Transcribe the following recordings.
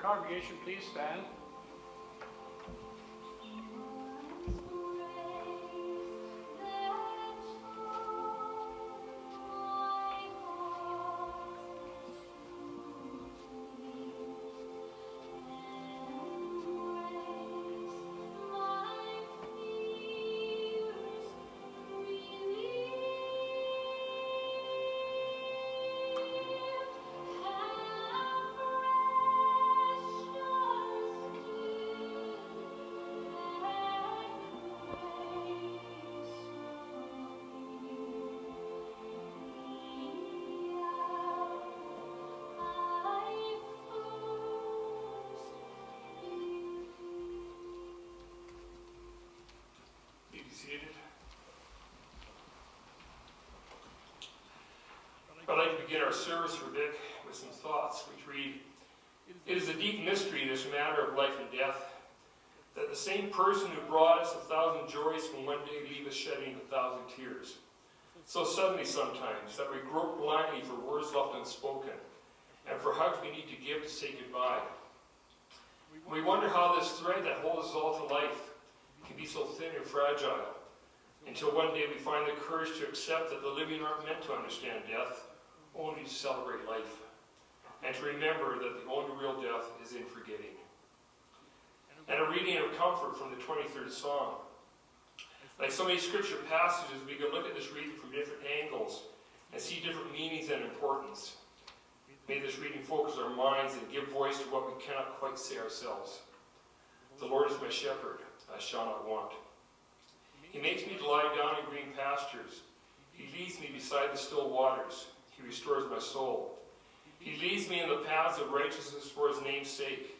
congregation please stand? I'd like to begin our service for Vic with some thoughts which read, "It is a deep mystery, this matter of life and death, that the same person who brought us 1,000 joys can one day leave us shedding 1,000 tears. So suddenly sometimes that we grope blindly for words left unspoken and for hugs we need to give to say goodbye. We wonder how this thread that holds us all to life can be so thin and fragile, until one day we find the courage to accept that the living aren't meant to understand death, only to celebrate life, and to remember that the only real death is in forgetting." And a reading of comfort from the 23rd Psalm. Like so many scripture passages, we can look at this reading from different angles and see different meanings and importance. May this reading focus our minds and give voice to what we cannot quite say ourselves. "The Lord is my shepherd, I shall not want. He makes me to lie down in green pastures. He leads me beside the still waters. He restores my soul. He leads me in the paths of righteousness for his name's sake.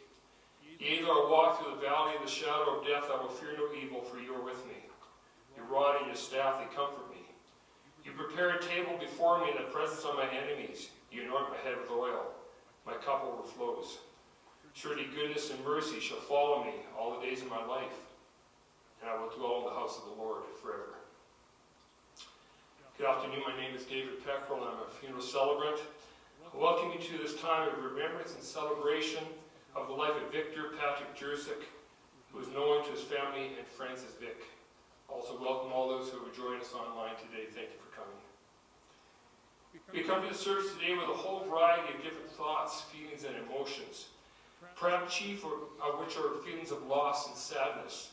Yea, though I walk through the valley of the shadow of death, I will fear no evil, for you are with me. Your rod and your staff, they comfort me. You prepare a table before me in the presence of my enemies. You anoint my head with oil. My cup overflows. Surely goodness and mercy shall follow me all the days of my life, and I will dwell in the house of the Lord forever." Good afternoon, my name is David Peckrell, and I'm a funeral celebrant. I welcome you to this time of remembrance and celebration of the life of Victor Patrick Jircik, who is known to his family and friends as Vic. Also welcome all those who have joined us online today. Thank you for coming. We come to the service today with a whole variety of different thoughts, feelings, and emotions, perhaps chief of which are feelings of loss and sadness,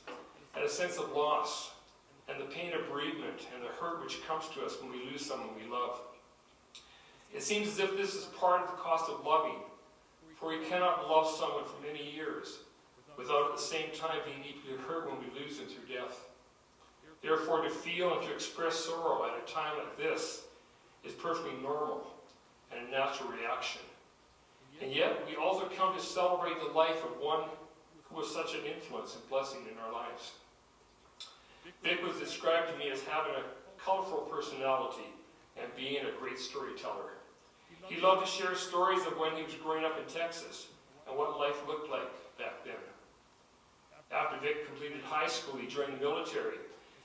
and a sense of loss, and the pain of bereavement, and the hurt which comes to us when we lose someone we love. It seems as if this is part of the cost of loving, for we cannot love someone for many years without at the same time being deeply hurt when we lose them through death. Therefore, to feel and to express sorrow at a time like this is perfectly normal and a natural reaction. And yet, we also come to celebrate the life of one who was such an influence and blessing in our lives. Vic was described to me as having a colorful personality and being a great storyteller. He loved to share stories of when he was growing up in Texas and what life looked like back then. After Vic completed high school, he joined the military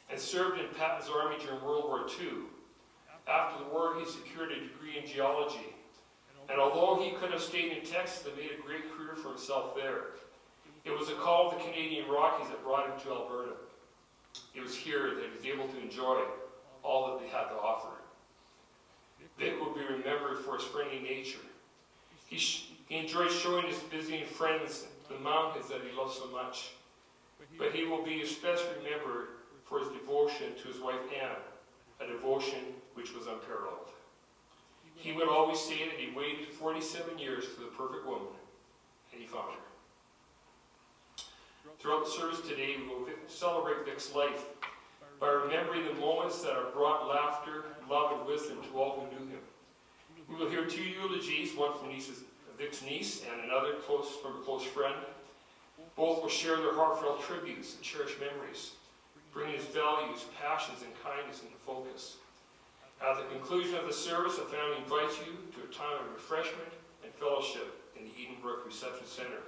and served in Patton's army during World War II. After the war, he secured a degree in geology. And although he could have stayed in Texas and made a great career for himself there, it was a call of the Canadian Rockies that brought him to Alberta. It was here that he was able to enjoy all that they had to offer. Vic will be remembered for his friendly nature. He enjoyed showing his visiting friends the mountains that he loved so much. But he will be especially remembered for his devotion to his wife Anne, a devotion which was unparalleled. He would always say that he waited 47 years for the perfect woman, and he found her. Throughout the service today, we will celebrate Vic's life by remembering the moments that have brought laughter, love, and wisdom to all who knew him. We will hear two eulogies, one from Vic's niece and another from a close friend. Both will share their heartfelt tributes and cherished memories, bringing his values, passions, and kindness into focus. At the conclusion of the service, the family invites you to a time of refreshment and fellowship in the Brook Reception Center.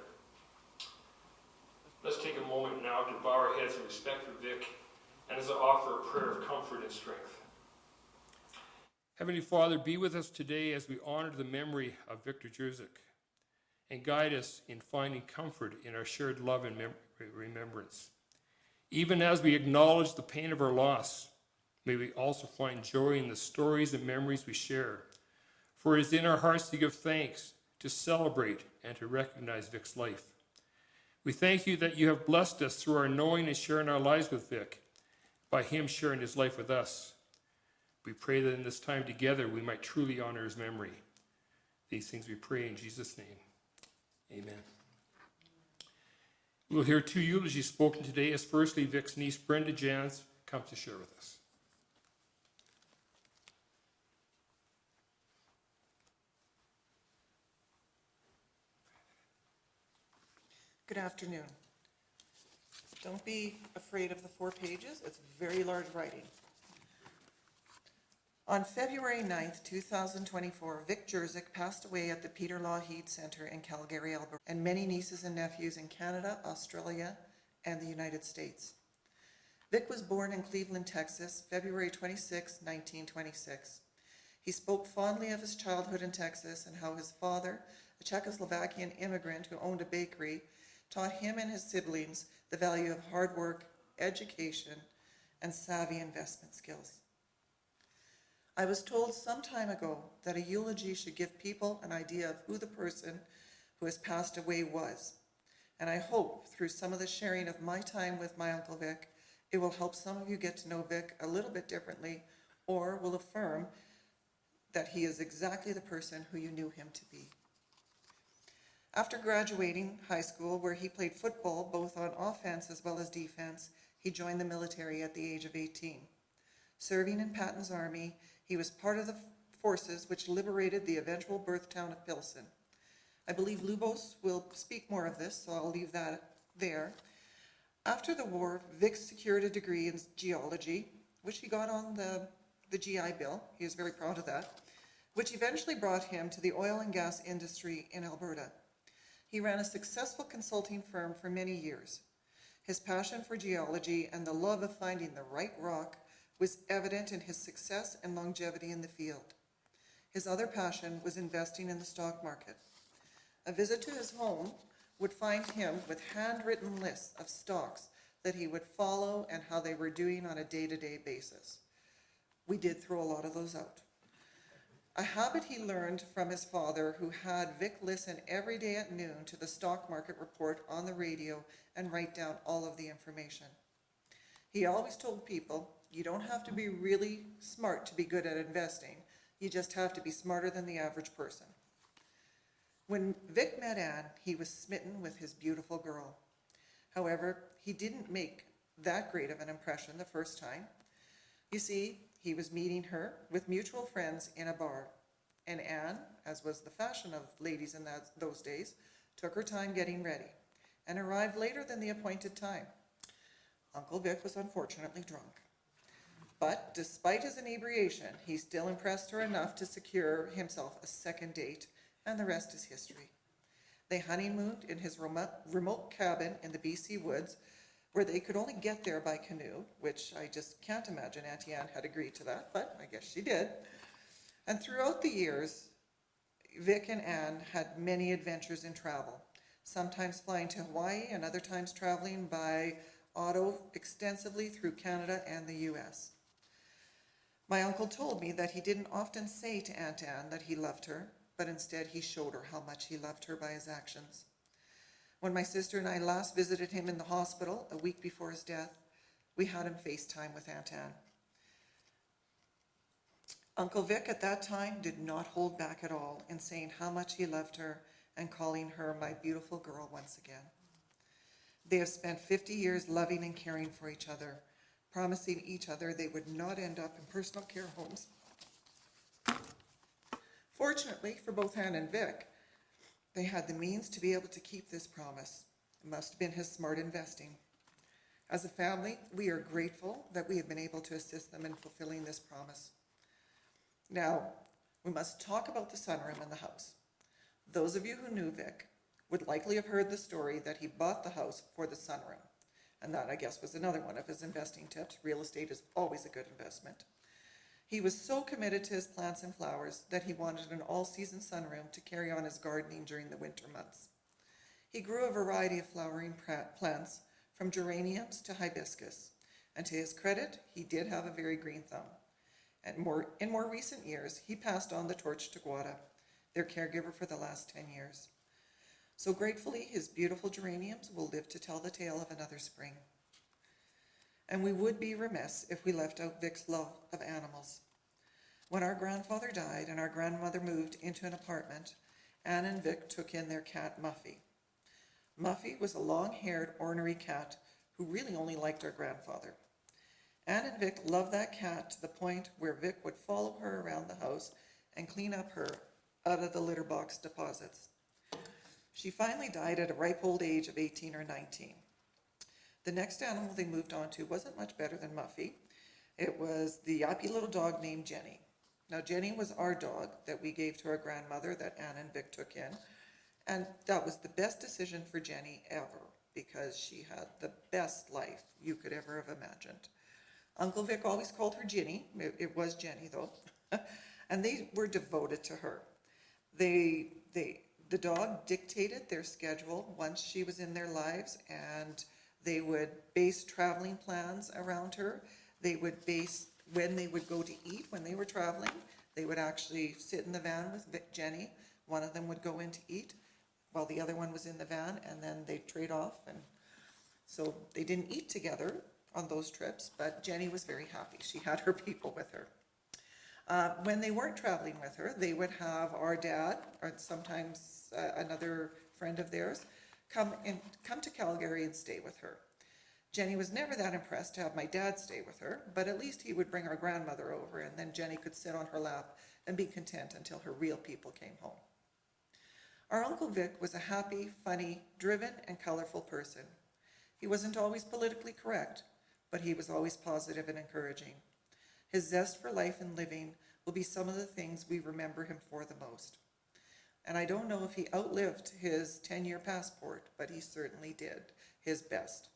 Let's take a moment now to bow our heads in respect for Vic and as I offer a prayer of comfort and strength. Heavenly Father, be with us today as we honor the memory of Victor Jircik. and guide us in finding comfort in our shared love and remembrance. Even as we acknowledge the pain of our loss, may we also find joy in the stories and memories we share. For it is in our hearts to give thanks, to celebrate, and to recognize Vic's life. We thank you that you have blessed us through our knowing and sharing our lives with Vic, by him sharing his life with us. We pray that in this time together we might truly honor his memory. These things we pray in Jesus' name. Amen. We will hear two eulogies spoken today, as firstly Vic's niece Brenda Jans comes to share with us. Good afternoon. Don't be afraid of the 4 pages. It's very large writing. On February 9th, 2024, Vic Jircik passed away at the Peter Lougheed Centre in Calgary, Alberta, and many nieces and nephews in Canada, Australia, and the United States. Vic was born in Cleveland, Texas, February 26, 1926. He spoke fondly of his childhood in Texas and how his father, a Czechoslovakian immigrant who owned a bakery, taught him and his siblings the value of hard work, education, and savvy investment skills. I was told some time ago that a eulogy should give people an idea of who the person who has passed away was. And I hope through some of the sharing of my time with my Uncle Vic, it will help some of you get to know Vic a little bit differently, or will affirm that he is exactly the person who you knew him to be. After graduating high school, where he played football both on offense as well as defense, he joined the military at the age of 18. Serving in Patton's army, he was part of the forces which liberated the eventual birth town of Pilsen. I believe Lubos will speak more of this, so I'll leave that there. After the war, Vic secured a degree in geology, which he got on the GI Bill. He was very proud of that, which eventually brought him to the oil and gas industry in Alberta. He ran a successful consulting firm for many years. His passion for geology and the love of finding the right rock was evident in his success and longevity in the field. His other passion was investing in the stock market. A visit to his home would find him with handwritten lists of stocks that he would follow and how they were doing on a day-to-day basis. We did throw a lot of those out. A habit he learned from his father, who had Vic listen every day at noon to the stock market report on the radio and write down all of the information. He always told people, you don't have to be really smart to be good at investing. You just have to be smarter than the average person. When Vic met Anne, he was smitten with his beautiful girl. However, he didn't make that great of an impression the first time. You see, he was meeting her with mutual friends in a bar, and Anne, as was the fashion of ladies in those days, took her time getting ready and arrived later than the appointed time. Uncle Vic was unfortunately drunk. But despite his inebriation, he still impressed her enough to secure himself a second date, and the rest is history. They honeymooned in his remote cabin in the BC woods, where they could only get there by canoe, which I just can't imagine Auntie Anne had agreed to that, but I guess she did. And throughout the years, Vic and Anne had many adventures in travel, sometimes flying to Hawaii and other times traveling by auto extensively through Canada and the US. My uncle told me that he didn't often say to Aunt Anne that he loved her, but instead he showed her how much he loved her by his actions. When my sister and I last visited him in the hospital a week before his death, we had him FaceTime with Aunt Anne. Uncle Vic at that time did not hold back at all in saying how much he loved her and calling her my beautiful girl once again. They have spent 50 years loving and caring for each other, promising each other they would not end up in personal care homes. Fortunately for both Anne and Vic, they had the means to be able to keep this promise. It must have been his smart investing. As a family, we are grateful that we have been able to assist them in fulfilling this promise. Now, we must talk about the sunroom in the house. Those of you who knew Vic would likely have heard the story that he bought the house for the sunroom. And that, I guess, was another one of his investing tips. Real estate is always a good investment. He was so committed to his plants and flowers that he wanted an all-season sunroom to carry on his gardening during the winter months. He grew a variety of flowering plants, from geraniums to hibiscus, and to his credit, he did have a very green thumb. And in more recent years, he passed on the torch to Guada, their caregiver for the last 10 years. So gratefully, his beautiful geraniums will live to tell the tale of another spring. And we would be remiss if we left out Vic's love of animals. When our grandfather died and our grandmother moved into an apartment, Anne and Vic took in their cat, Muffy. Muffy was a long-haired, ornery cat who really only liked our grandfather. Anne and Vic loved that cat to the point where Vic would follow her around the house and clean up her out of the litter box deposits. She finally died at a ripe old age of 18 or 19. The next animal they moved on to wasn't much better than Muffy. It was the yappy little dog named Jenny. Now, Jenny was our dog that we gave to our grandmother that Anne and Vic took in. And that was the best decision for Jenny ever, because she had the best life you could ever have imagined. Uncle Vic always called her Ginny. It was Jenny, though. And they were devoted to her. The dog dictated their schedule once she was in their lives, and they would base traveling plans around her. They would base when they would go to eat when they were traveling. They would actually sit in the van with Jenny. One of them would go in to eat while the other one was in the van, and then they'd trade off. And so they didn't eat together on those trips, but Jenny was very happy. She had her people with her. When they weren't traveling with her, they would have our dad, or sometimes another friend of theirs, come to Calgary and stay with her. Jenny was never that impressed to have my dad stay with her, but at least he would bring our grandmother over, and then Jenny could sit on her lap and be content until her real people came home. Our Uncle Vic was a happy, funny, driven, and colorful person. He wasn't always politically correct, but he was always positive and encouraging. His zest for life and living will be some of the things we remember him for the most. And I don't know if he outlived his 10-year passport, but he certainly did his best.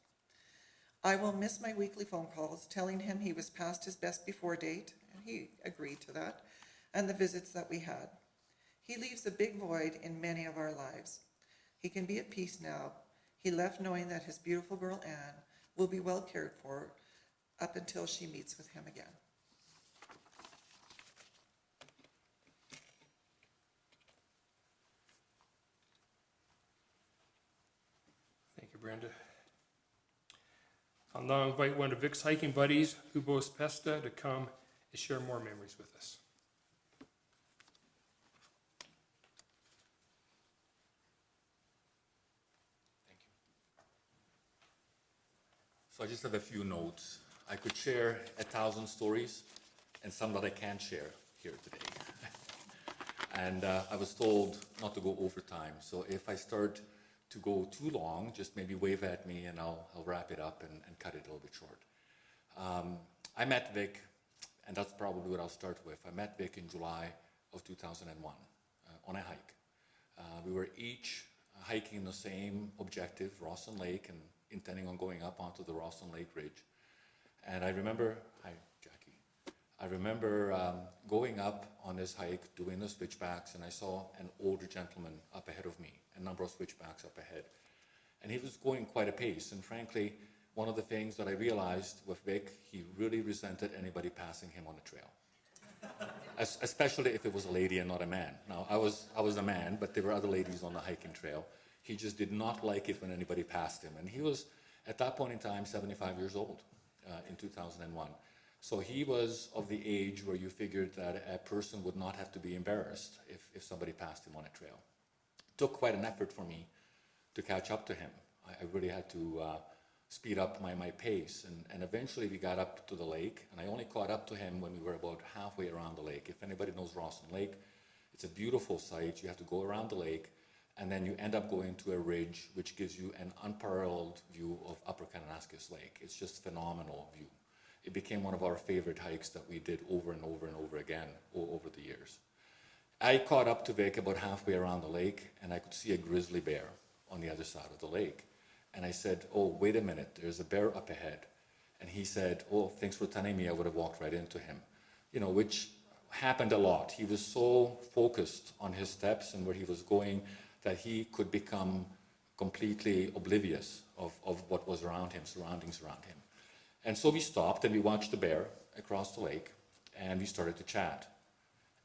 I will miss my weekly phone calls telling him he was past his best before date, and he agreed to that, and the visits that we had. He leaves a big void in many of our lives. He can be at peace now. He left knowing that his beautiful girl Anne will be well cared for up until she meets with him again. Thank you, Brenda. I'll now invite one of Vic's hiking buddies, Hubos Pesta, to come and share more memories with us. Thank you. So I just have a few notes. I could share 1,000 stories, and some that I can't share here today. And I was told not to go over time. So if I start to go too long, just maybe wave at me and I'll wrap it up and cut it a little bit short. I met Vic, and that's probably what I'll start with. I met Vic in July of 2001 on a hike. We were each hiking the same objective, Rawson Lake, and intending on going up onto the Rawson Lake Ridge. And I remember, hi Jackie, I remember going up on this hike, doing the switchbacks, and I saw an older gentleman up ahead of me, a number of switchbacks up ahead. And he was going quite a pace, and frankly, one of the things that I realized with Vic, he really resented anybody passing him on the trail. Especially if it was a lady and not a man. Now, I was a man, but there were other ladies on the hiking trail. He just did not like it when anybody passed him. And he was, at that point in time, 75 years old in 2001. So he was of the age where you figured that a person would not have to be embarrassed if somebody passed him on a trail. It took quite an effort for me to catch up to him. I really had to speed up my pace, and eventually we got up to the lake, and I only caught up to him when we were about halfway around the lake. If anybody knows Rawson Lake, it's a beautiful site. You have to go around the lake, and then you end up going to a ridge which gives you an unparalleled view of Upper Kananaskis Lake. It's just a phenomenal view. It became one of our favorite hikes that we did over and over and over again over the years. I caught up to Vic about halfway around the lake, and I could see a grizzly bear on the other side of the lake. And I said, oh, wait a minute, there's a bear up ahead. And he said, oh, thanks for telling me, I would have walked right into him. which happened a lot. He was so focused on his steps and where he was going that he could become completely oblivious of what was around him, surroundings around him. And so we stopped and we watched the bear across the lake and we started to chat.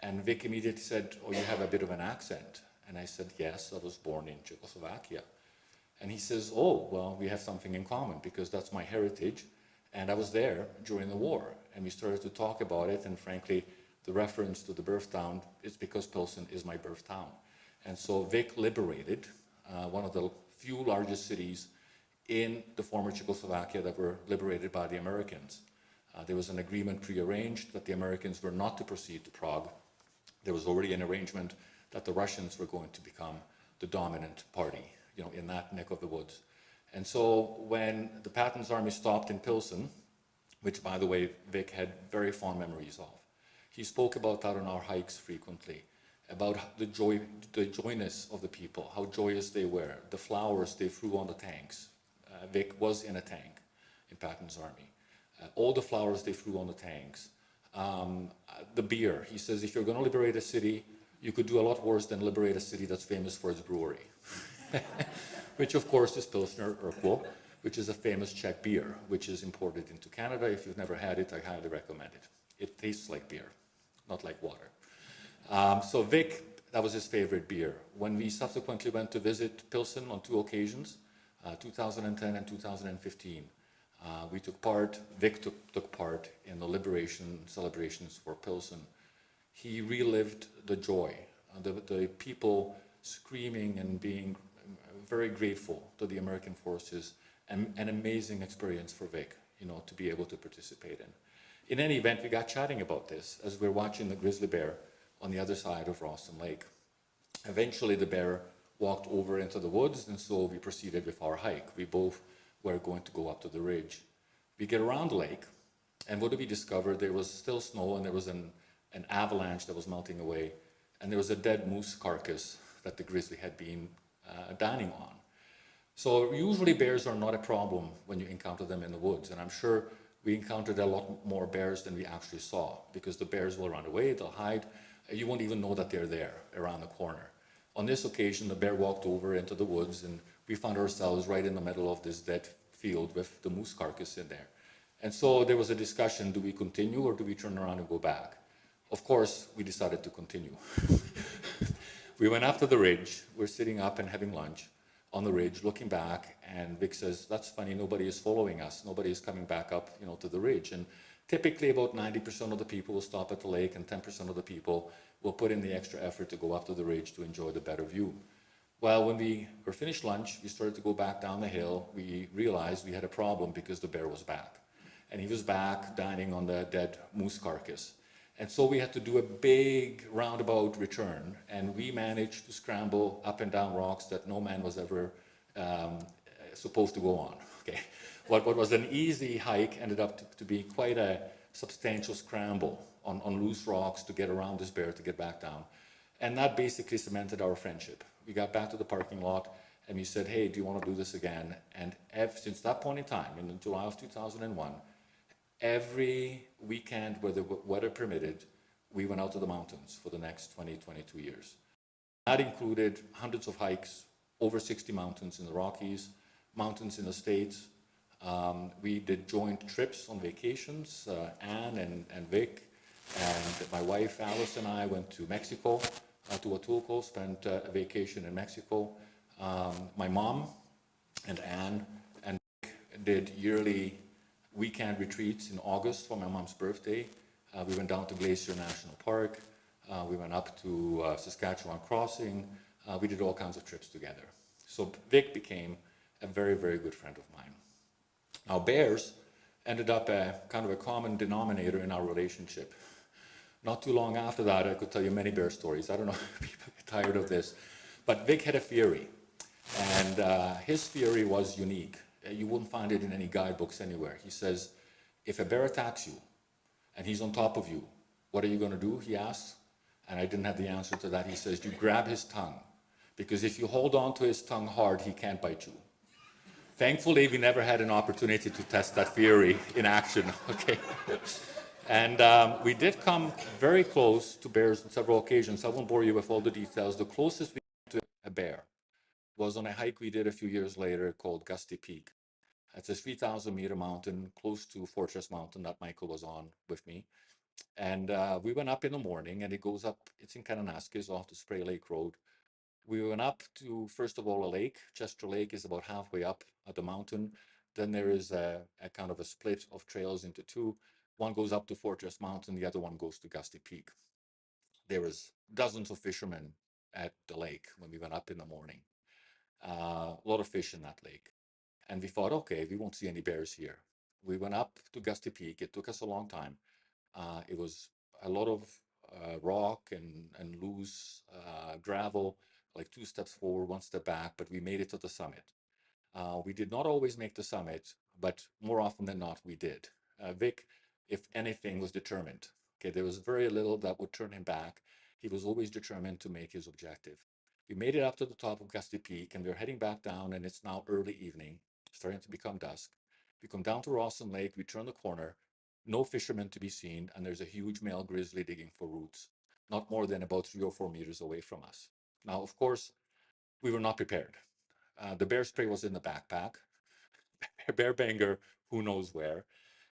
And Vic immediately said, "Oh, you have a bit of an accent." And I said, "Yes, I was born in Czechoslovakia." And he says, "Oh, well, we have something in common because that's my heritage. And I was there during the war." And we started to talk about it. And frankly, the reference to the birth town is because Pilsen is my birth town. And so Vic liberated one of the few largest cities in the former Czechoslovakia that were liberated by the Americans. There was an agreement prearranged that the Americans were not to proceed to Prague. There was already an arrangement that the Russians were going to become the dominant party, in that neck of the woods. And so when the Patton's army stopped in Pilsen, which, by the way, Vic had very fond memories of, he spoke about that on our hikes frequently, about the joyness of the people, how joyous they were, the flowers they threw on the tanks. Vic was in a tank in Patton's army. All the flowers they threw on the tanks. The beer. He says, if you're going to liberate a city, you could do a lot worse than liberate a city that's famous for its brewery. Which, of course, is Pilsner Urquell, which is a famous Czech beer, which is imported into Canada. If you've never had it, I highly recommend it. It tastes like beer, not like water. So Vic, that was his favorite beer. When we subsequently went to visit Pilsen on 2 occasions, 2010 and 2015, Vic took part in the liberation celebrations for Pilsen. He relived the joy, the people screaming and being very grateful to the American forces, and an amazing experience for Vic, to be able to participate in. In any event, we got chatting about this as we're watching the grizzly bear on the other side of Rawson Lake. Eventually, the bear walked over into the woods, and so we proceeded with our hike. We both were going to go up to the ridge. We get around the lake, and what do we discover? There was still snow, and there was an avalanche that was melting away, and there was a dead moose carcass that the grizzly had been dining on. So usually bears are not a problem when you encounter them in the woods, and I'm sure we encountered a lot more bears than we actually saw, because the bears will run away, they'll hide, you won't even know that they're there around the corner. On this occasion, the bear walked over into the woods, and we found ourselves right in the middle of this dead field with the moose carcass in there. And so there was a discussion, do we continue or do we turn around and go back? Of course, we decided to continue. We went up to the ridge, we're sitting up and having lunch on the ridge, looking back, and Vic says, "That's funny, nobody is following us, nobody is coming back up, to the ridge." And typically about 90% of the people will stop at the lake, and 10% of the people will put in the extra effort to go up to the ridge to enjoy the better view. Well, when we were finished lunch, we started to go back down the hill. We realized we had a problem because the bear was back. And he was back dining on the dead moose carcass. And so we had to do a big roundabout return, and we managed to scramble up and down rocks that no man was ever supposed to go on. Okay, what was an easy hike ended up to be quite a substantial scramble on loose rocks to get around this bear to get back down. And that basically cemented our friendship. We got back to the parking lot and we said, "Hey, do you want to do this again?" And since that point in time, in July of 2001, every weekend where the weather permitted, we went out to the mountains for the next 22 years. That included hundreds of hikes, over 60 mountains in the Rockies, mountains in the States. We did joint trips on vacations. Anne and Vic and my wife Alice and I went to Mexico, to Huatulco, spent a vacation in Mexico. My mom and Anne and Vic did yearly weekend retreats in August for my mom's birthday. We went down to Glacier National Park. We went up to Saskatchewan Crossing. We did all kinds of trips together. So Vic became a very, very good friend of mine. Now bears ended up a kind of a common denominator in our relationship. Not too long after that, I could tell you many bear stories. I don't know if people get tired of this. But Vic had a theory, and his theory was unique. You wouldn't find it in any guidebooks anywhere. He says, if a bear attacks you and he's on top of you, what are you going to do? He asks. And I didn't have the answer to that. He says, you grab his tongue, because if you hold on to his tongue hard, he can't bite you. Thankfully, we never had an opportunity to test that theory in action. Okay. And we did come very close to bears on several occasions. I won't bore you with all the details. The closest we came to a bear was on a hike we did a few years later called Gusty Peak. It's a 3,000-meter mountain close to Fortress Mountain that Michael was on with me. And we went up in the morning, and it goes up, it's in Kananaskis off the Spray Lake Road. We went up to, first of all, a lake. Chester Lake is about halfway up at the mountain. Then there is a kind of a split of trails into two. One goes up to Fortress Mountain, the other one goes to Gusty Peak. There was dozens of fishermen at the lake when we went up in the morning. A lot of fish in that lake. And we thought, okay, we won't see any bears here. We went up to Gusty Peak. It took us a long time. It was a lot of rock and loose gravel, like 2 steps forward, 1 step back, but we made it to the summit. We did not always make the summit, but more often than not, we did. Vic, if anything, was determined. Okay, there was very little that would turn him back. He was always determined to make his objective. We made it up to the top of Gusty Peak, and we're heading back down, and it's now early evening, starting to become dusk. We come down to Rawson Lake, we turn the corner, no fishermen to be seen, and there's a huge male grizzly digging for roots, not more than about 3 or 4 meters away from us. Now, of course, we were not prepared. The bear spray was in the backpack, bear banger, who knows where.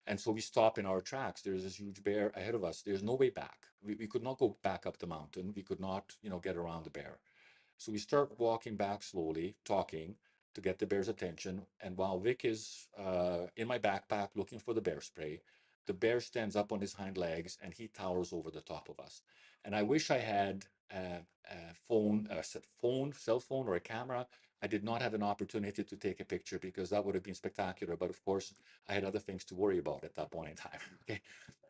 And so we stop in our tracks. There's this huge bear ahead of us. There's no way back. We could not go back up the mountain. We could not, get around the bear. So we start walking back slowly, talking to get the bear's attention. And while Vic is in my backpack looking for the bear spray, the bear stands up on his hind legs and he towers over the top of us. And I wish I had cell phone or a camera. I did not have an opportunity to take a picture because that would have been spectacular. But of course, I had other things to worry about at that point in time. Okay,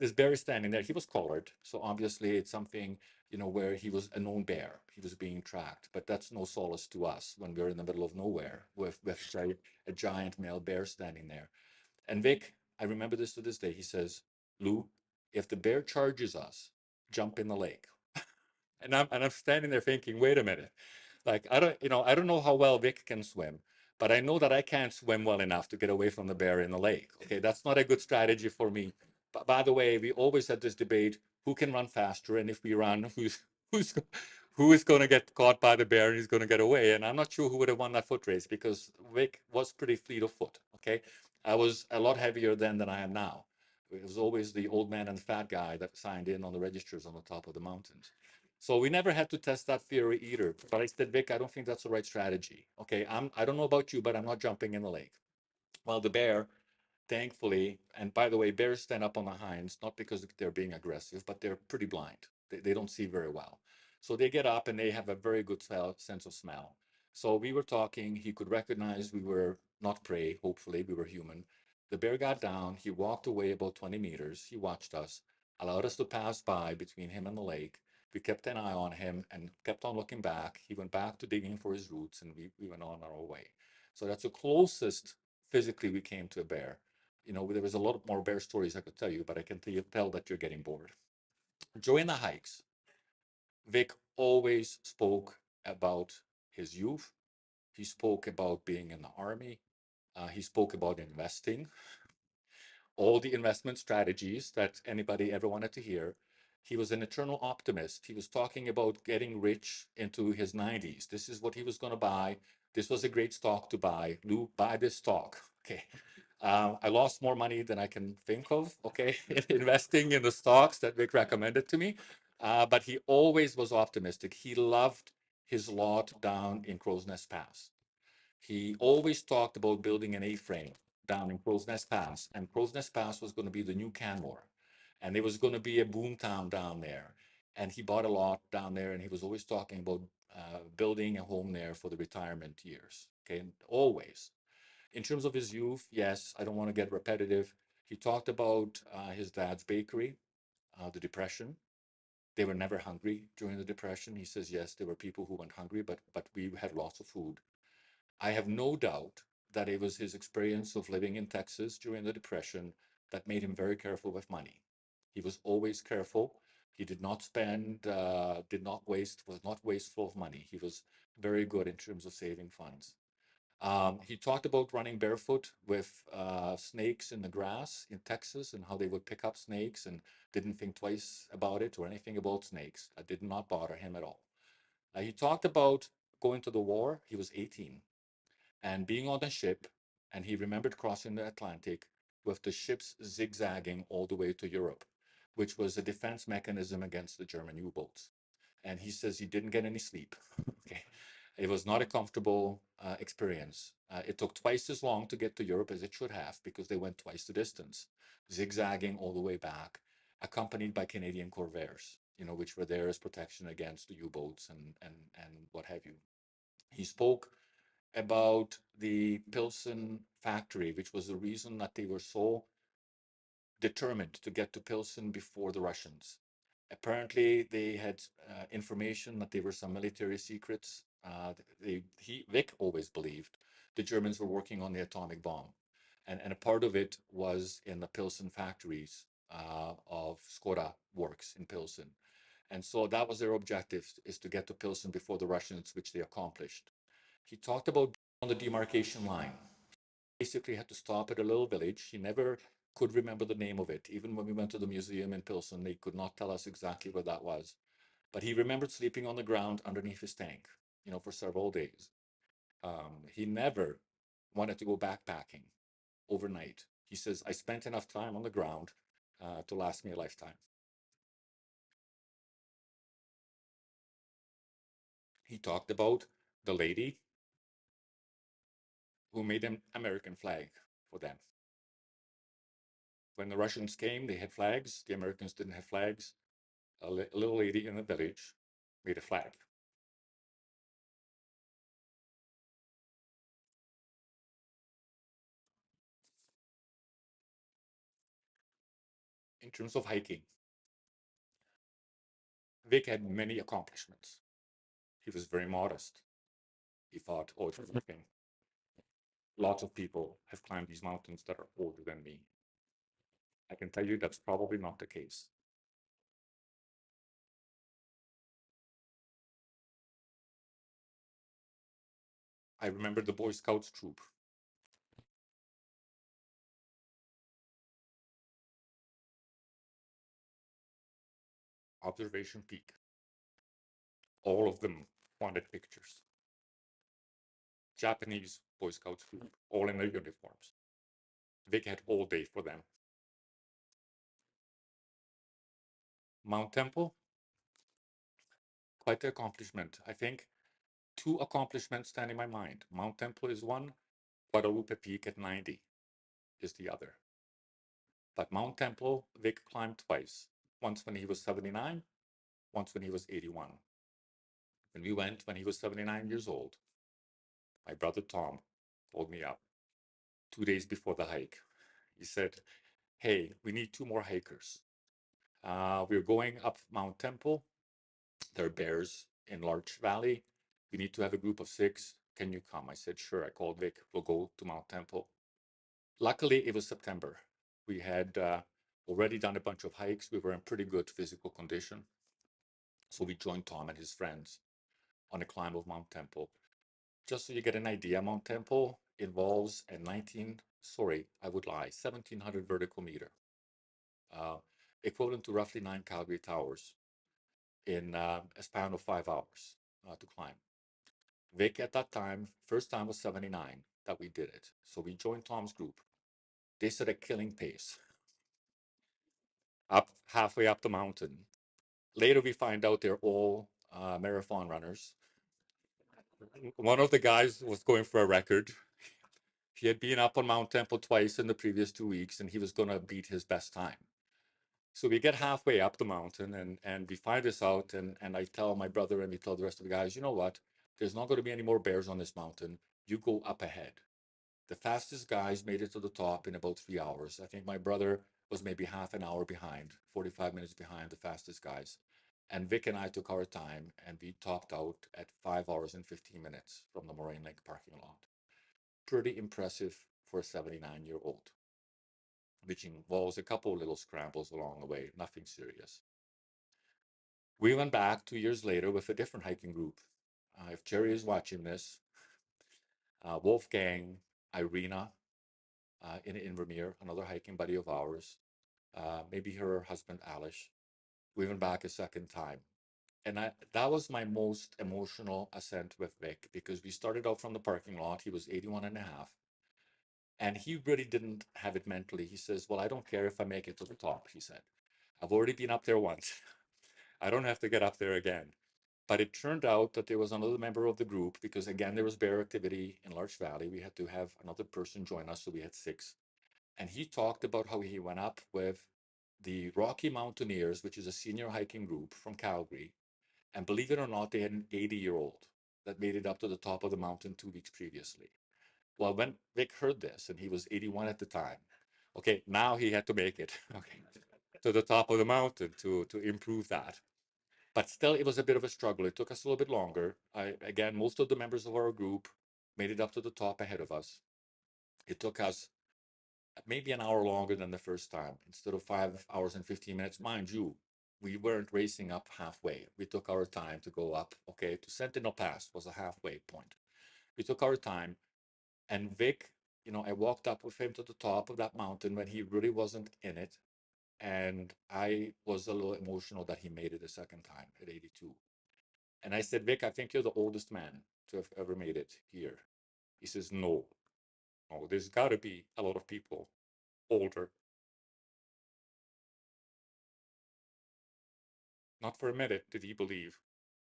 this bear is standing there. He was collared, so obviously it's something where he was a known bear. He was being tracked, but that's no solace to us when we're in the middle of nowhere with a giant male bear standing there. And Vic, I remember this to this day. He says, "Lou, if the bear charges us, jump in the lake." And I'm standing there thinking, wait a minute. Like, I don't know how well Vic can swim, but I know that I can't swim well enough to get away from the bear in the lake. Okay, that's not a good strategy for me. But by the way, we always had this debate, who can run faster, and if we run, who's who is going to get caught by the bear and he's going to get away. And I'm not sure who would have won that foot race because Vic was pretty fleet of foot. Okay, I was a lot heavier then than I am now. It was always the old man and the fat guy that signed in on the registers on the top of the mountains. So we never had to test that theory either. But I said, Vic, I don't think that's the right strategy. Okay, I don't know about you, but I'm not jumping in the lake. Well, the bear, thankfully, and by the way, bears stand up on the hinds, not because they're being aggressive, but they're pretty blind. They don't see very well. So they get up and they have a very good sense of smell. So we were talking, he could recognize we were not prey, hopefully, we were human. The bear got down, he walked away about 20 meters, he watched us, allowed us to pass by between him and the lake. We kept an eye on him and kept on looking back. He went back to digging for his roots and we went on our way. So that's the closest physically we came to a bear. There was a lot more bear stories I could tell you, but I can tell that you're getting bored. During the hikes, Vic always spoke about his youth. He spoke about being in the army. He spoke about investing, all the investment strategies that anybody ever wanted to hear. He was an eternal optimist. He was talking about getting rich into his 90s. This is what he was going to buy. This was a great stock to buy. Lou, buy this stock. Okay. I lost more money than I can think of, okay, in investing in the stocks that Vic recommended to me. But he always was optimistic. He loved his lot down in Crow's Nest Pass. He always talked about building an A-frame down in Crow's Nest Pass, and Crow's Nest Pass was going to be the new Canmore, and there was going to be a boom town down there. And he bought a lot down there, and he was always talking about building a home there for the retirement years. Okay, always. In terms of his youth, yes, I don't want to get repetitive. He talked about his dad's bakery, the Depression. They were never hungry during the Depression. He says, yes, there were people who went hungry, but we had lots of food. I have no doubt that it was his experience of living in Texas during the Depression that made him very careful with money. He was always careful. He did not spend, did not waste, was not wasteful of money. He was very good in terms of saving funds. He talked about running barefoot with snakes in the grass in Texas and how they would pick up snakes and didn't think twice about it or anything about snakes. That did not bother him at all. He talked about going to the war. He was 18 and being on a ship, and he remembered crossing the Atlantic with the ships zigzagging all the way to Europe, which was a defense mechanism against the German U-boats. And he says he didn't get any sleep. Okay. It was not a comfortable experience. It took twice as long to get to Europe as it should have because they went twice the distance, zigzagging all the way back, accompanied by Canadian corvairs, which were there as protection against the U-boats and what have you. He spoke about the Pilsen factory, which was the reason that they were so determined to get to Pilsen before the Russians. Apparently, they had information that there were some military secrets. Vic always believed the Germans were working on the atomic bomb. And a part of it was in the Pilsen factories of Skoda works in Pilsen. And so that was their objective, is to get to Pilsen before the Russians, which they accomplished. He talked about on the demarcation line. Basically had to stop at a little village. He never could remember the name of it. Even when we went to the museum in Pilsen, they could not tell us exactly where that was. But he remembered sleeping on the ground underneath his tank, for several days. He never wanted to go backpacking overnight. He says, I spent enough time on the ground to last me a lifetime. He talked about the lady who made an American flag for them. When the Russians came, they had flags. The Americans didn't have flags. A little lady in the village made a flag. In terms of hiking, Vic had many accomplishments. He was very modest. He thought, oh, it's nothing. Lots of people have climbed these mountains that are older than me. I can tell you that's probably not the case. I remember the Boy Scouts troop. Observation Peak. All of them wanted pictures. Japanese Boy Scouts troop, all in their uniforms. Vic had all day for them. Mount Temple, quite the accomplishment. I think 2 accomplishments stand in my mind. Mount Temple is one, Guadalupe Peak at 90 is the other. But Mount Temple, Vic climbed twice. Once when he was 79, once when he was 81. When we went when he was 79 years old, my brother Tom pulled me up 2 days before the hike. He said, hey, we need 2 more hikers. We're going up Mount Temple. There are bears in Larch Valley. We need to have a group of 6. Can you come? I said, sure. I called Vic. We'll go to Mount Temple. Luckily, it was September. We had already done a bunch of hikes. We were in pretty good physical condition. So we joined Tom and his friends on a climb of Mount Temple. Just so you get an idea, Mount Temple involves a 1700 vertical meter, equivalent to roughly 9 Calgary towers in a span of 5 hours to climb. Vic at that time, first time was 79 that we did it. So we joined Tom's group. They set a killing pace up halfway up the mountain. Later we find out they're all marathon runners. One of the guys was going for a record. He had been up on Mount Temple twice in the previous 2 weeks, and he was going to beat his best time. So we get halfway up the mountain, and we find this out, and I tell my brother and we tell the rest of the guys, you know what? There's not going to be any more bears on this mountain. You go up ahead. The fastest guys made it to the top in about 3 hours. I think my brother was maybe half an hour behind, 45 minutes behind the fastest guys. And Vic and I took our time, and we topped out at 5 hours and 15 minutes from the Moraine Lake parking lot. Pretty impressive for a 79-year-old, which involves a couple of little scrambles along the way, nothing serious. We went back 2 years later with a different hiking group. If Jerry is watching this, Wolfgang, Irina, in Vermeer, another hiking buddy of ours, maybe her husband Alish. We went back a second time. And that was my most emotional ascent with Vic because we started out from the parking lot. He was 81 and a half. And he really didn't have it mentally. He says, well, I don't care if I make it to the top, he said. I've already been up there once. I don't have to get up there again. But it turned out that there was another member of the group because, again, there was bear activity in Larch Valley. We had to have another person join us, so we had 6. And he talked about how he went up with the Rocky Mountaineers, which is a senior hiking group from Calgary. And believe it or not, they had an 80-year-old that made it up to the top of the mountain 2 weeks previously. Well, when Vic heard this, and he was 81 at the time, okay, now he had to make it, okay, to the top of the mountain to improve that. But still, it was a bit of a struggle. It took us a little bit longer. Again, most of the members of our group made it up to the top ahead of us. It took us maybe an hour longer than the first time. Instead of 5 hours and 15 minutes, mind you, we weren't racing up halfway. We took our time to go up, okay, to Sentinel Pass was a halfway point. We took our time, and Vic, I walked up with him to the top of that mountain when he really wasn't in it. And I was a little emotional that he made it a second time at 82. And I said, Vic, I think you're the oldest man to have ever made it here. He says, no, there's got to be a lot of people older. Not for a minute did he believe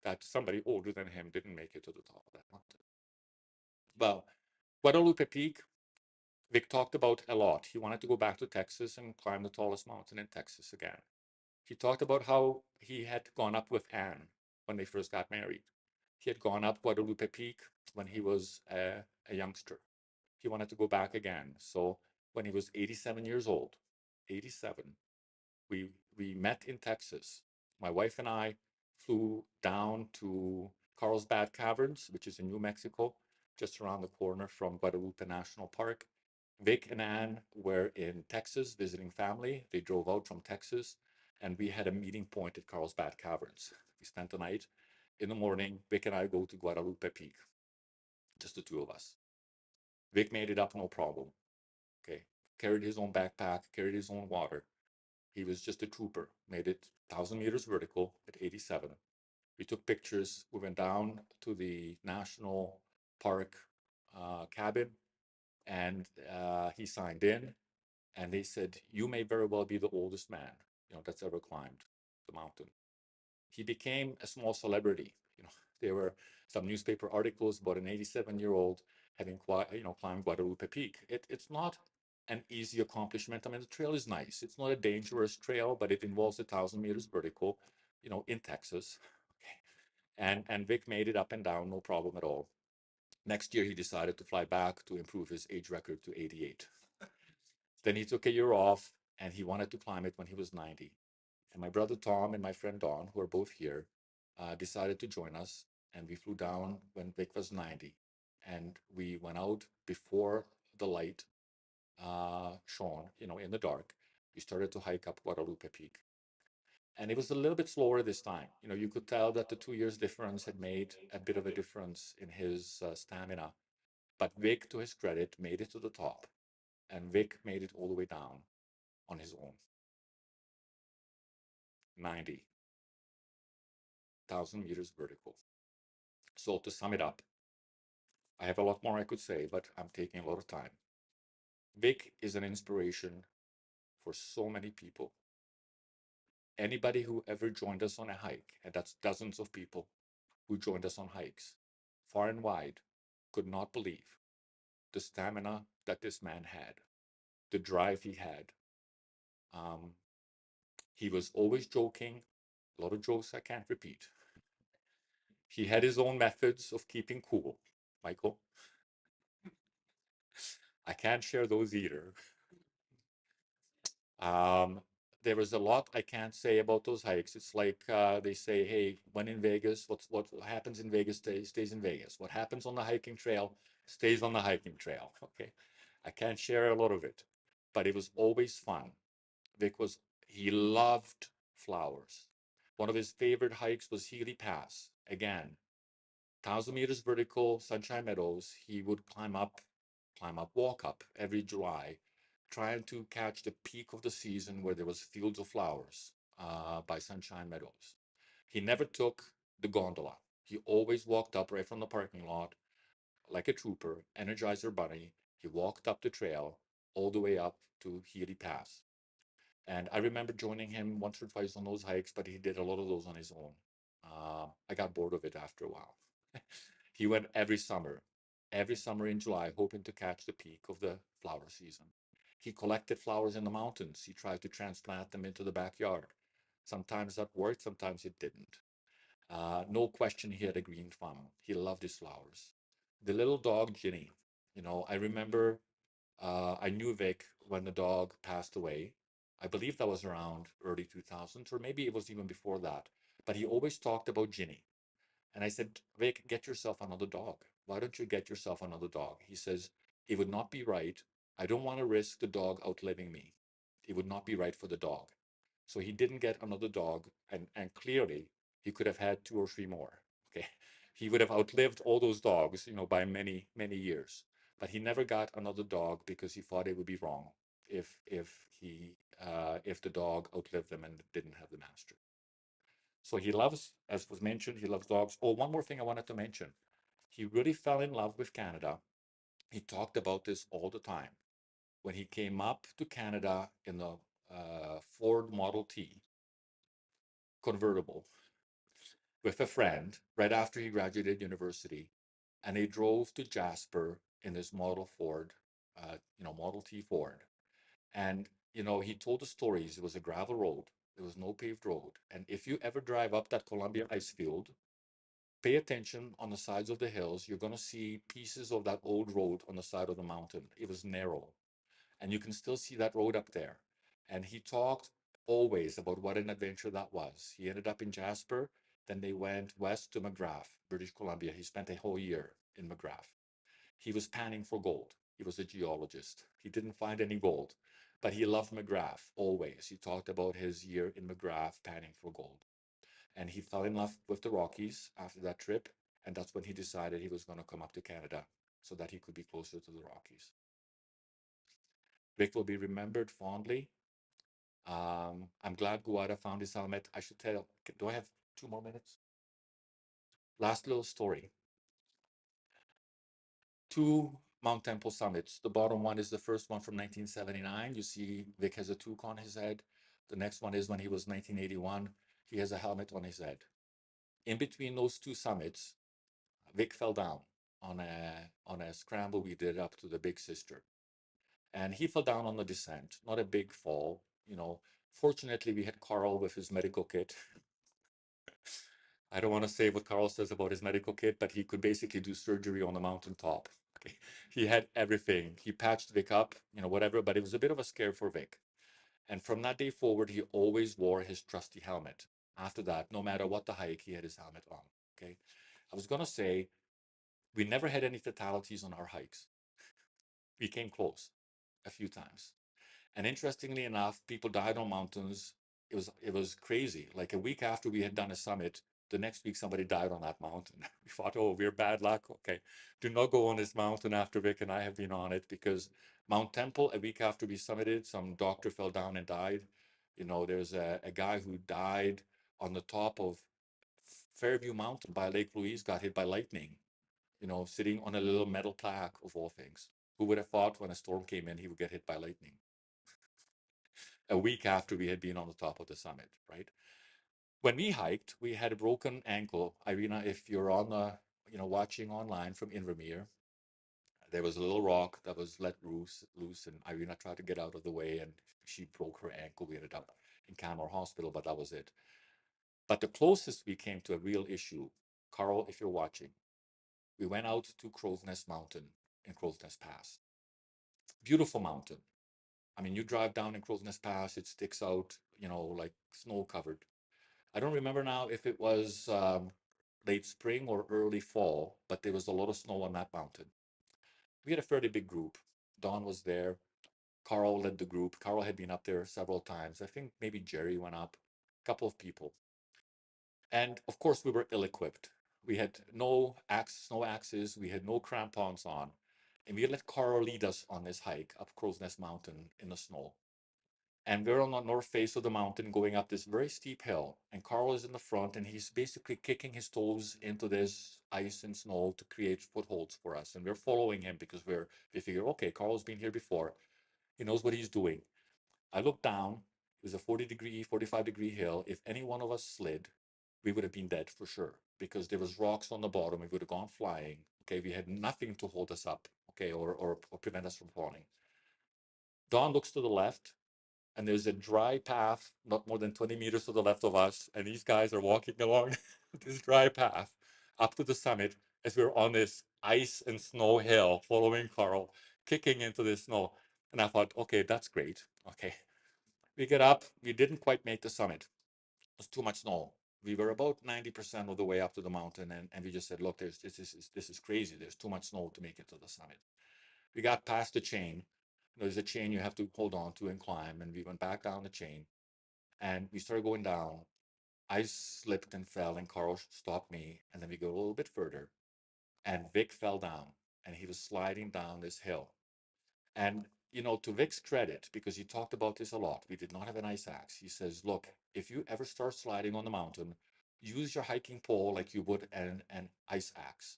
that somebody older than him didn't make it to the top of that mountain. Well, Guadalupe Peak, Vic talked about a lot. He wanted to go back to Texas and climb the tallest mountain in Texas again. He talked about how he had gone up with Anne when they first got married. He had gone up Guadalupe Peak when he was a youngster. He wanted to go back again. So when he was 87 years old, 87, we met in Texas. My wife and I flew down to Carlsbad Caverns, which is in New Mexico, just around the corner from Guadalupe National Park. Vic and Anne were in Texas visiting family. They drove out from Texas, and we had a meeting point at Carlsbad Caverns. We spent the night. In the morning, Vic and I go to Guadalupe Peak, just the two of us. Vic made it up, no problem. Okay, carried his own backpack, carried his own water. He was just a trooper, made it 1,000 meters vertical at 87. We took pictures. We went down to the national park cabin, and he signed in. And they said, you may very well be the oldest man, that's ever climbed the mountain. He became a small celebrity. There were some newspaper articles about an 87-year-old having climbed Guadalupe Peak. It's not an easy accomplishment. I mean, the trail is nice. It's not a dangerous trail, but it involves 1,000 meters vertical, in Texas. Okay. And Vic made it up and down, no problem at all. Next year, he decided to fly back to improve his age record to 88. Then he took a year off, and he wanted to climb it when he was 90. And my brother Tom and my friend Don, who are both here, decided to join us. And we flew down when Vic was 90. And we went out before the light shone, in the dark. We started to hike up Guadalupe Peak. And it was a little bit slower this time. You could tell that the 2 years difference had made a bit of a difference in his stamina. But Vic, to his credit, made it to the top. And Vic made it all the way down on his own. 90,000 meters vertical. So to sum it up, I have a lot more I could say, but I'm taking a lot of time. Vic is an inspiration for so many people. Anybody who ever joined us on a hike, and that's dozens of people who joined us on hikes, far and wide, could not believe the stamina that this man had, the drive he had. He was always joking, a lot of jokes I can't repeat. He had his own methods of keeping cool, Michael. I can't share those either. There was a lot I can't say about those hikes. It's like they say, hey, when in Vegas, what happens in Vegas stays in Vegas. What happens on the hiking trail stays on the hiking trail. Okay, I can't share a lot of it, but it was always fun. He loved flowers. One of his favorite hikes was Healy Pass. Again, 1,000 meters vertical, Sunshine Meadows. He would walk up every July, trying to catch the peak of the season where there was fields of flowers by Sunshine Meadows. He never took the gondola. He always walked up right from the parking lot like a trooper, Energizer Bunny. He walked up the trail all the way up to Healy Pass. And I remember joining him once or twice on those hikes, but he did a lot of those on his own. I got bored of it after a while. He went every summer in July, hoping to catch the peak of the flower season. He collected flowers in the mountains. He tried to transplant them into the backyard. Sometimes that worked, sometimes it didn't. No question he had a green thumb. He loved his flowers. The little dog, Ginny, I remember I knew Vic when the dog passed away. I believe that was around early 2000s, or maybe it was even before that. But he always talked about Ginny. And I said, Vic, get yourself another dog. Why don't you get yourself another dog? He says, it would not be right. I don't want to risk the dog outliving me. It would not be right for the dog. So he didn't get another dog, and clearly he could have had two or three more. Okay. He would have outlived all those dogs, by many, many years. But he never got another dog because he thought it would be wrong if the dog outlived them and didn't have the master. So he loves, as was mentioned, he loves dogs. Oh, one more thing I wanted to mention. He really fell in love with Canada. He talked about this all the time. When he came up to Canada in the Ford Model T convertible with a friend right after he graduated university, and they drove to Jasper in this Model T Ford. And, he told the stories. It was a gravel road. There was no paved road. And if you ever drive up that Columbia ice field, pay attention on the sides of the hills. You're going to see pieces of that old road on the side of the mountain. It was narrow, and you can still see that road up there. And he talked always about what an adventure that was. He ended up in Jasper. Then they went west to McGrath, British Columbia. He spent a whole year in McGrath. He was panning for gold. He was a geologist. He didn't find any gold, but he loved McGrath always. He talked about his year in McGrath panning for gold. And he fell in love with the Rockies after that trip. And that's when he decided he was going to come up to Canada so that he could be closer to the Rockies. Vic will be remembered fondly. I'm glad Guada found his helmet. I should tell, do I have 2 more minutes? Last little story. 2 Mount Temple summits. The bottom one is the first one from 1979. You see Vic has a toque on his head. The next one is when he was 1981. He has a helmet on his head. In between those 2 summits, Vic fell down on a scramble we did up to the Big Sister. And he fell down on the descent, not a big fall. Fortunately, we had Carl with his medical kit. I don't want to say what Carl says about his medical kit, but he could basically do surgery on the mountaintop. Okay. He had everything. He patched Vic up, whatever, but it was a bit of a scare for Vic. And from that day forward, he always wore his trusty helmet. After that, no matter what the hike, he had his helmet on. Okay. I was going to say, we never had any fatalities on our hikes. We came close a few times. And interestingly enough, people died on mountains. It was crazy. Like a week after we had done a summit, the next week somebody died on that mountain. We thought, oh, we're bad luck. Okay, do not go on this mountain after Vic and I have been on it, because Mount Temple, a week after we summited, some doctor fell down and died. There's a guy who died on the top of Fairview Mountain by Lake Louise, got hit by lightning, sitting on a little metal plaque of all things. Who would have thought when a storm came in, he would get hit by lightning? A week after we had been on the top of the summit, right? When we hiked, we had a broken ankle. Irina, if you're on the, watching online from Invermere, there was a little rock that was let loose, and Irina tried to get out of the way, and she broke her ankle. We ended up in Canmore Hospital, but that was it. But the closest we came to a real issue, Carl, if you're watching, we went out to Crow's Nest Mountain in Crow's Nest Pass. Beautiful mountain. I mean, you drive down in Crow's Nest Pass, it sticks out, like snow covered. I don't remember now if it was late spring or early fall, but there was a lot of snow on that mountain. We had a fairly big group. Don was there. Carl led the group. Carl had been up there several times. I think maybe Jerry went up, a couple of people. And of course, we were ill-equipped. We had no snow axes, we had no crampons on, and we let Carl lead us on this hike up Crow's Nest Mountain in the snow. And we're on the north face of the mountain going up this very steep hill. And Carl is in the front and he's basically kicking his toes into this ice and snow to create footholds for us. And we're following him because we figure, okay, Carl's been here before. He knows what he's doing. I looked down. It was a 40-degree, 45-degree hill. If any one of us slid, we would have been dead for sure because there was rocks on the bottom. We would have gone flying. Okay, we had nothing to hold us up, okay, or prevent us from falling. Don looks to the left and there's a dry path not more than 20 meters to the left of us, and these guys are walking along this dry path up to the summit as we're on this ice and snow hill following Carl, kicking into the snow. And I thought, okay, that's great. Okay. We get up, we didn't quite make the summit. It was too much snow. We were about 90% of the way up to the mountain, and we just said, look, this is crazy. There's too much snow to make it to the summit. We got past the chain. There's a chain you have to hold on to and climb, and we went back down the chain, and we started going down. I slipped and fell, and Carl stopped me, and then we go a little bit further, and Vic fell down, and he was sliding down this hill. And to Vic's credit, because he talked about this a lot, we did not have an ice axe. He says, look, if you ever start sliding on the mountain, use your hiking pole like you would an ice axe.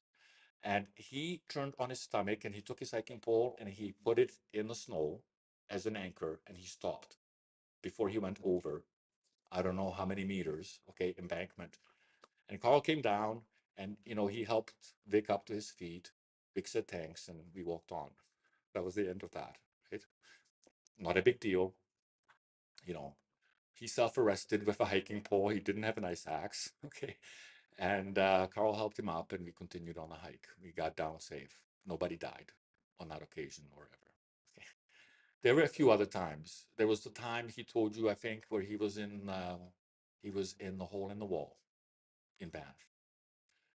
And he turned on his stomach and he took his hiking pole and he put it in the snow as an anchor and he stopped before he went over, I don't know how many meters, okay, embankment. And Carl came down and, he helped Vic up to his feet. Vic said thanks and we walked on. That was the end of that, right? Not a big deal. He self-arrested with a hiking pole. He didn't have an ice axe, okay? And Carl helped him up and we continued on the hike. We got down safe. Nobody died on that occasion or ever. Okay. There were a few other times. There was the time he told you, I think, where he was in the hole in the wall in Banff.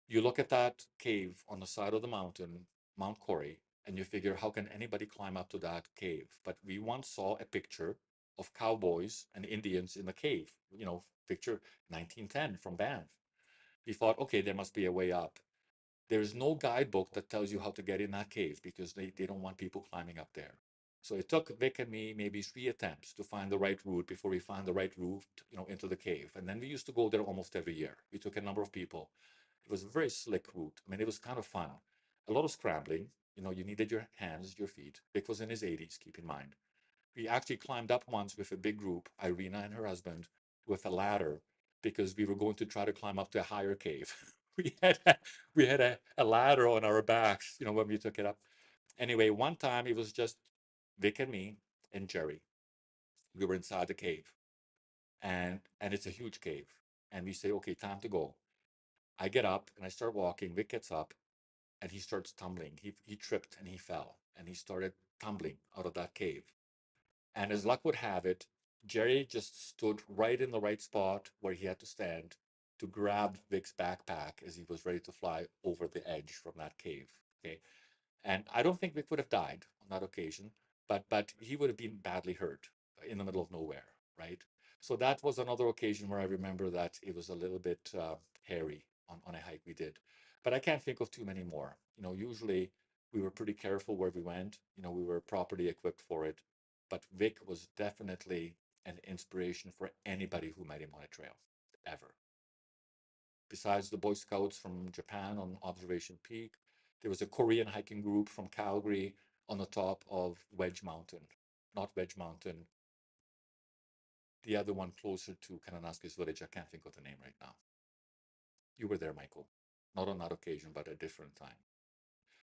You look at that cave on the side of the mountain, Mount Corey, and you figure, how can anybody climb up to that cave? But we once saw a picture of cowboys and Indians in the cave, picture 1910 from Banff. We thought, okay, there must be a way up. There's no guidebook that tells you how to get in that cave because they don't want people climbing up there. So it took Vic and me maybe 3 attempts to find the right route before we found the right route, into the cave. And then we used to go there almost every year. We took a number of people. It was a very slick route. I mean, it was kind of fun. A lot of scrambling. You needed your hands, your feet. Vic was in his 80s, keep in mind. We actually climbed up once with a big group, Irina and her husband, with a ladder because we were going to try to climb up to a higher cave. we had a ladder on our backs, when we took it up. Anyway, one time it was just Vic and me and Jerry. We were inside the cave, and it's a huge cave. And we say, okay, time to go. I get up and I start walking. Vic gets up and he starts tumbling. He tripped and he fell and he started tumbling out of that cave. And as luck would have it, Jerry just stood right in the right spot where he had to stand to grab Vic's backpack as he was ready to fly over the edge from that cave. Okay. And I don't think Vic would have died on that occasion, but he would have been badly hurt in the middle of nowhere, right? So that was another occasion where I remember that it was a little bit hairy on a hike we did. But I can't think of too many more. Usually we were pretty careful where we went. We were properly equipped for it. But Vic was definitely an inspiration for anybody who met him on a trail, ever. Besides the Boy Scouts from Japan on Observation Peak, there was a Korean hiking group from Calgary on the top of Wedge Mountain. Not Wedge Mountain, the other one closer to Kananaskis Village. I can't think of the name right now. You were there, Michael. Not on that occasion, but a different time.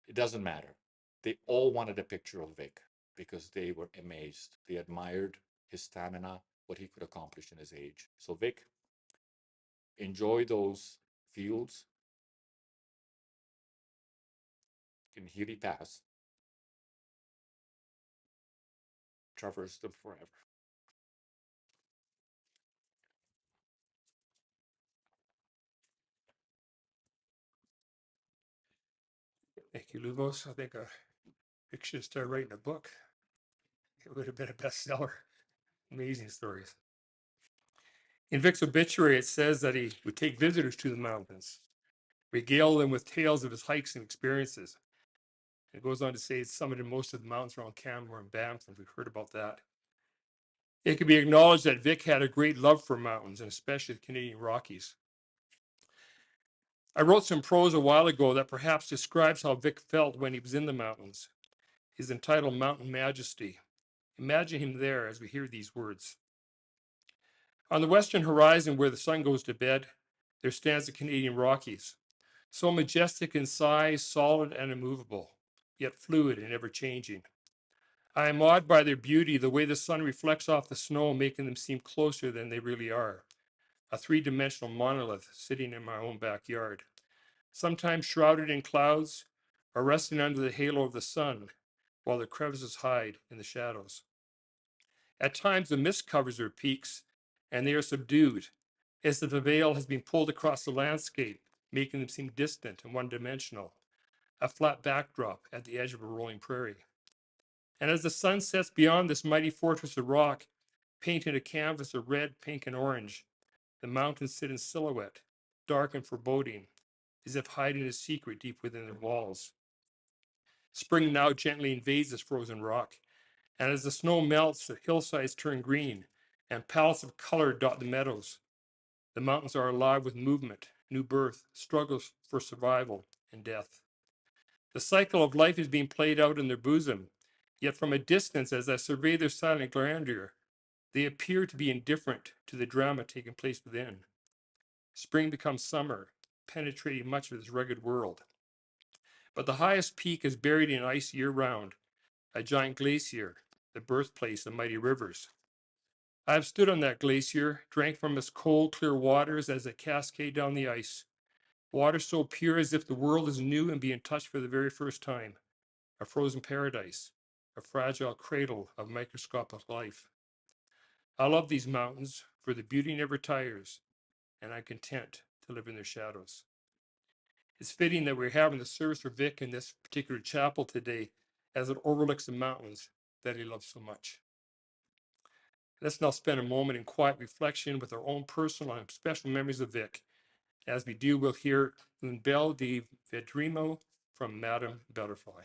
It doesn't matter. They all wanted a picture of Vic because they were amazed. They admired his stamina, what he could accomplish in his age. So Vic, enjoy those fields in Healy Pass. Traverse them forever. Thank you, Lubos. I think Vic should start writing a book. It would have been a bestseller. Amazing stories. In Vic's obituary, it says that he would take visitors to the mountains. regale them with tales of his hikes and experiences. It goes on to say it's summited most of the mountains around Canmore and Banff, and we've heard about that. It can be acknowledged that Vic had a great love for mountains, and especially the Canadian Rockies. I wrote some prose a while ago that perhaps describes how Vic felt when he was in the mountains. It's entitled Mountain Majesty. Imagine him there as we hear these words. On the western horizon where the sun goes to bed, there stands the Canadian Rockies, so majestic in size, solid and immovable, yet fluid and ever-changing. I am awed by their beauty, the way the sun reflects off the snow, making them seem closer than they really are. A three-dimensional monolith sitting in my own backyard, sometimes shrouded in clouds or resting under the halo of the sun, while the crevices hide in the shadows. At times, the mist covers their peaks, and they are subdued, as if a veil has been pulled across the landscape, making them seem distant and one-dimensional, a flat backdrop at the edge of a rolling prairie. And as the sun sets beyond this mighty fortress of rock, painted a canvas of red, pink, and orange, the mountains sit in silhouette, dark and foreboding, as if hiding a secret deep within their walls. Spring now gently invades this frozen rock, and as the snow melts, the hillsides turn green, and palettes of color dot the meadows. The mountains are alive with movement, new birth, struggles for survival, and death. The cycle of life is being played out in their bosom, yet from a distance, as I survey their silent grandeur, they appear to be indifferent to the drama taking place within. Spring becomes summer, penetrating much of this rugged world. But the highest peak is buried in ice year-round, a giant glacier, the birthplace of mighty rivers. I have stood on that glacier, drank from its cold, clear waters as it cascade down the ice. Water so pure as if the world is new and being touched for the very first time. A frozen paradise, a fragile cradle of microscopic life. I love these mountains, for the beauty never tires, and I'm content to live in their shadows. It's fitting that we're having the service for Vic in this particular chapel today, as it overlooks the mountains that he loves so much. Let's now spend a moment in quiet reflection with our own personal and special memories of Vic. As we do, we'll hear Un bel di vedremo from Madame Butterfly.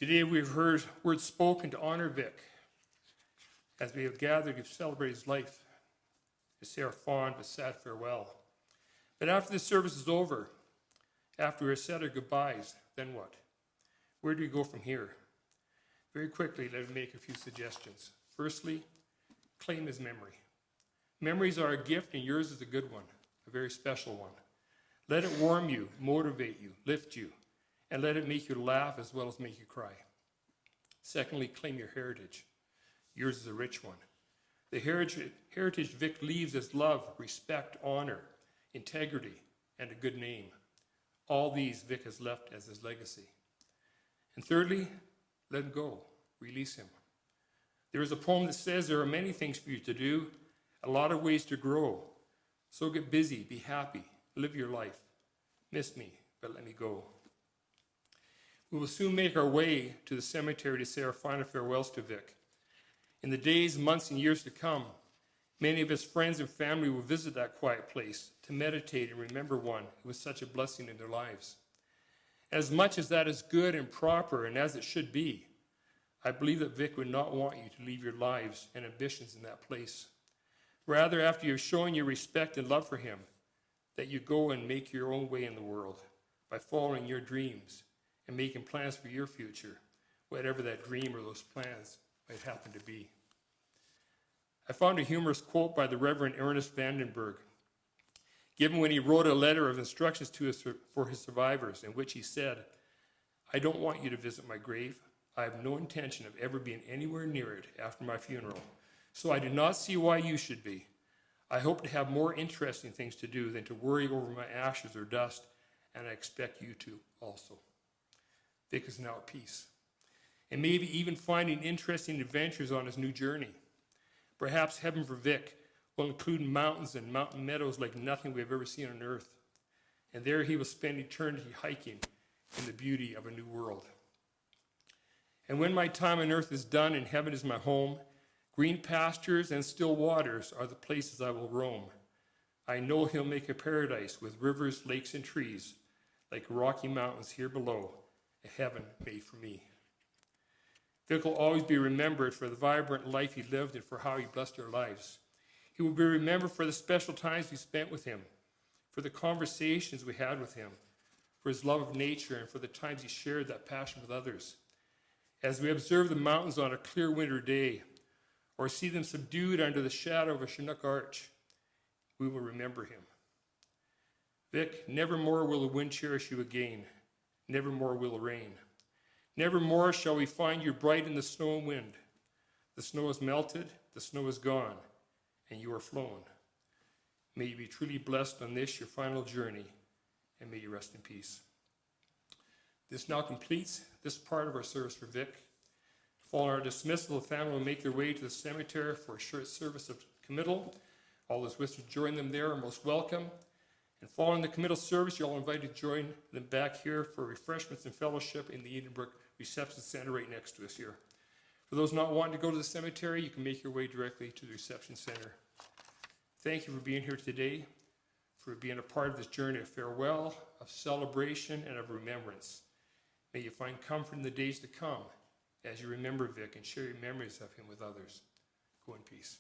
Today we've heard words spoken to honor Vic as we have gathered to celebrate his life, to say our fond but sad farewell. But after this service is over, after we have said our goodbyes, then what? Where do we go from here? Very quickly, let me make a few suggestions. Firstly, claim his memory. Memories are a gift, and yours is a good one, a very special one. Let it warm you, motivate you, lift you, and let it make you laugh as well as make you cry. Secondly, claim your heritage. Yours is a rich one. The heritage Vic leaves is love, respect, honor, integrity, and a good name. All these Vic has left as his legacy. And thirdly, let him go. Release him. There is a poem that says there are many things for you to do, a lot of ways to grow. So get busy, be happy, live your life. Miss me, but let me go. We will soon make our way to the cemetery to say our final farewells to Vic. In the days, months, and years to come, many of his friends and family will visit that quiet place to meditate and remember one who was such a blessing in their lives. As much as that is good and proper, and as it should be, I believe that Vic would not want you to leave your lives and ambitions in that place. Rather, after you've shown your respect and love for him, that you go and make your own way in the world by following your dreams and making plans for your future, whatever that dream or those plans might happen to be. I found a humorous quote by the Reverend Ernest Vandenberg, given when he wrote a letter of instructions to us for his survivors, in which he said, "I don't want you to visit my grave. I have no intention of ever being anywhere near it after my funeral, so I do not see why you should be. I hope to have more interesting things to do than to worry over my ashes or dust, and I expect you to also." Vic is now at peace, and maybe even finding interesting adventures on his new journey. Perhaps heaven for Vic will include mountains and mountain meadows like nothing we have ever seen on earth, and there he will spend eternity hiking in the beauty of a new world. And when my time on earth is done and heaven is my home, green pastures and still waters are the places I will roam. I know he'll make a paradise with rivers, lakes, and trees, like Rocky Mountains here below, a heaven made for me. Vic will always be remembered for the vibrant life he lived and for how he blessed our lives. He will be remembered for the special times we spent with him, for the conversations we had with him, for his love of nature, and for the times he shared that passion with others. As we observe the mountains on a clear winter day, or see them subdued under the shadow of a Chinook arch, we will remember him. Vic, nevermore will the wind cherish you again. Nevermore will it rain. Nevermore shall we find you bright in the snow and wind. The snow is melted, the snow is gone, and you are flown. May you be truly blessed on this, your final journey, and may you rest in peace. This now completes this part of our service for Vic. Following our dismissal, the family will make their way to the cemetery for a short service of committal. All those wishing to join them there are most welcome. And following the committal service, you're all invited to join them back here for refreshments and fellowship in the Edenbrook Reception Center right next to us here. For those not wanting to go to the cemetery, you can make your way directly to the Reception Center. Thank you for being here today, for being a part of this journey of farewell, of celebration, and of remembrance. May you find comfort in the days to come as you remember Vic and share your memories of him with others. Go in peace.